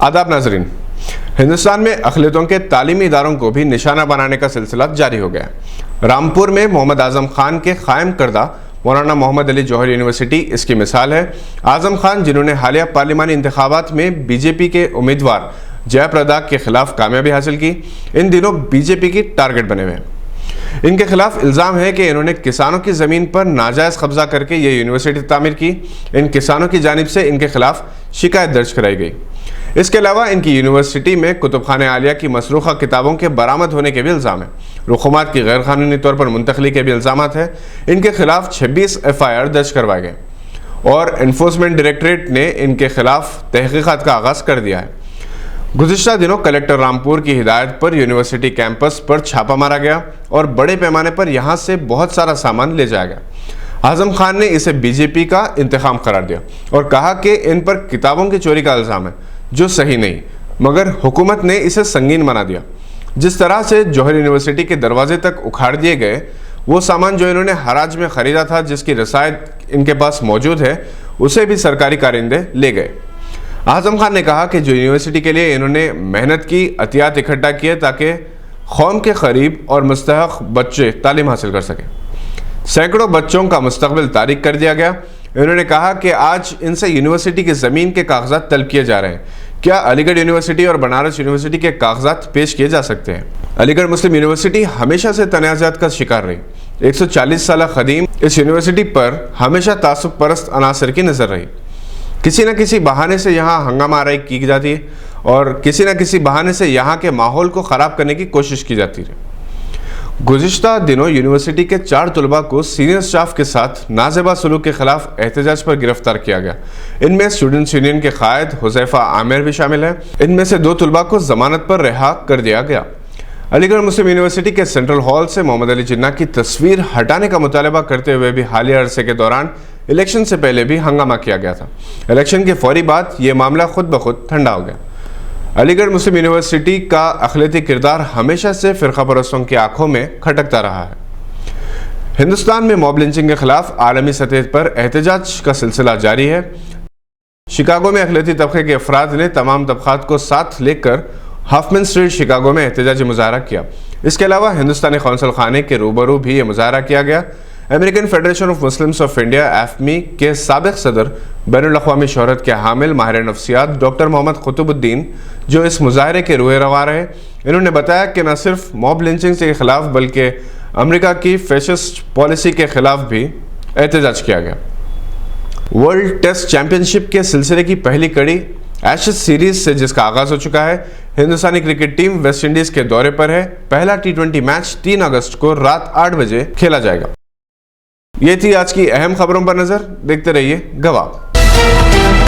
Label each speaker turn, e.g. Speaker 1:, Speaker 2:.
Speaker 1: आदाब नाजरीन, हिंदुस्तान में अक़लियतों के तालीमी इदारों को भी निशाना बनाने का सिलसिला जारी हो गया। रामपुर में मोहम्मद आज़म खान के कायम करदा मौलाना मोहम्मद अली जौहर यूनिवर्सिटी इसकी मिसाल है। आज़म खान, जिन्होंने हालिया पार्लिमानी इंतखाबात में बीजेपी के उम्मीदवार जयप्रदा के खिलाफ कामयाबी हासिल की, इन दिनों बीजेपी की टारगेट बने हुए हैं। इनके खिलाफ इल्ज़ाम है कि इन्होंने किसानों की ज़मीन पर नाजायज़ कब्जा करके ये यूनिवर्सिटी तामीर की। इन किसानों की जानिब से इनके खिलाफ शिकायत दर्ज कराई गई। इसके अलावा इनकी यूनिवर्सिटी में कुतुबखाने आलिया की मसरूखा किताबों के बरामद होने के भी इल्ज़ाम है। रुखुमात की गैर कानूनी तौर पर मुंतकली के भी इल्ज़ाम है। इनके खिलाफ 26 FIR दर्ज करवाए गए और एनफोर्समेंट डायरेक्टरेट ने इनके खिलाफ तहकीकात का आगाज़ कर दिया है। गुज़िश्ता दिनों कलेक्टर रामपुर की हिदायत पर यूनिवर्सिटी कैंपस पर छापा मारा गया और बड़े पैमाने पर यहाँ से बहुत सारा सामान ले जाया गया। आज़म खान ने इसे बीजेपी का इंतखाम करार दिया और कहा कि इन पर किताबों की चोरी का इल्ज़ाम है, जो सही नहीं, मगर हुकूमत ने इसे संगीन बना दिया। जिस तरह से जौहर यूनिवर्सिटी के दरवाजे तक उखाड़ दिए गए, वो सामान जो इन्होंने हराज में ख़रीदा था, जिसकी रसायत इनके पास मौजूद है, उसे भी सरकारी कारिंदे ले गए। आज़म खान ने कहा कि जो यूनिवर्सिटी के लिए इन्होंने मेहनत की, अतियात इकट्ठा किए ताकि कौम के करीब और मुस्तहक़ बच्चे तालीम हासिल कर सकें। सैकड़ों बच्चों का मुस्तकबिल तारीक कर दिया गया। इन्होंने कहा कि आज इनसे यूनिवर्सिटी की ज़मीन के कागजात तलब किए जा रहे हैं। क्या अलीगढ़ यूनिवर्सिटी और बनारस यूनिवर्सिटी के कागजात पेश किए जा सकते हैं? अलीगढ़ मुस्लिम यूनिवर्सिटी हमेशा से तनाज़ात का शिकार रही। 140 साल क़दीम इस यूनिवर्सिटी पर हमेशा तासुब परस्त अनासर की नज़र रही। किसी न किसी बहाने से यहाँ हंगामा आराई की जाती है और किसी न किसी बहाने से यहाँ के माहौल को ख़राब करने की कोशिश की जाती है। गुज़िश्ता दिनों यूनिवर्सिटी के 4 तलबा को सीनियर स्टाफ के साथ नाज़ेबा सलूक के खिलाफ एहतजाज पर गिरफ्तार किया गया। इनमें स्टूडेंट्स यूनियन के कायद हुज़ैफा आमिर भी शामिल है। इनमें से 2 तलबा को ज़मानत पर रिहा कर दिया गया। अलीगढ़ मुस्लिम यूनिवर्सिटी के सेंट्रल हॉल से मोहम्मद अली जिन्ना की तस्वीर हटाने का मुतालबा करते हुए भी हालिया अरसे के दौरान इलेक्शन से पहले भी हंगामा किया गया था। इलेक्शन के फौरी बाद ये मामला खुद ब खुद ठंडा हो गया। अलीगढ़ मुस्लिम यूनिवर्सिटी का अखिलती किरदार हमेशा से फ़िरका परस्तों की आंखों में खटकता रहा है। हिंदुस्तान में मॉब लिंचिंग के खिलाफ आलमी सतह पर एहतजाज का सिलसिला जारी है। शिकागो में अखिलती तबके के अफराद ने तमाम तबकात को साथ लेकर हाफमैन स्ट्रीट शिकागो में एहतजाजी मुजाहरा किया। इसके अलावा हिंदुस्तानी कौंसल खाने के रूबरू भी ये मुजाहरा किया गया। American federation of Muslims of India (AFME) के साबिक़ सदर बैनुल-अक़वामी शोहरत के हामिल माहिर नफ्सियात डॉक्टर मोहम्मद कुतुबुद्दीन, जो इस मुजाहरे के रूए रवा रहे, इन्होंने बताया कि न सिर्फ मॉब लिंचिंग के खिलाफ बल्कि अमेरिका की फैशिस्ट पॉलिसी के खिलाफ भी एहतजाज किया गया। वर्ल्ड टेस्ट चैंपियनशिप के सिलसिले की पहली कड़ी एशेज सीरीज से जिसका आगाज़ हो चुका है, हिंदुस्तानी क्रिकेट टीम वेस्ट इंडीज़ के दौरे पर है। पहला T20 मैच 3 अगस्त को रात 8 बजे खेला जाएगा। ये थी आज की अहम खबरों पर नज़र। देखते रहिए गवाह।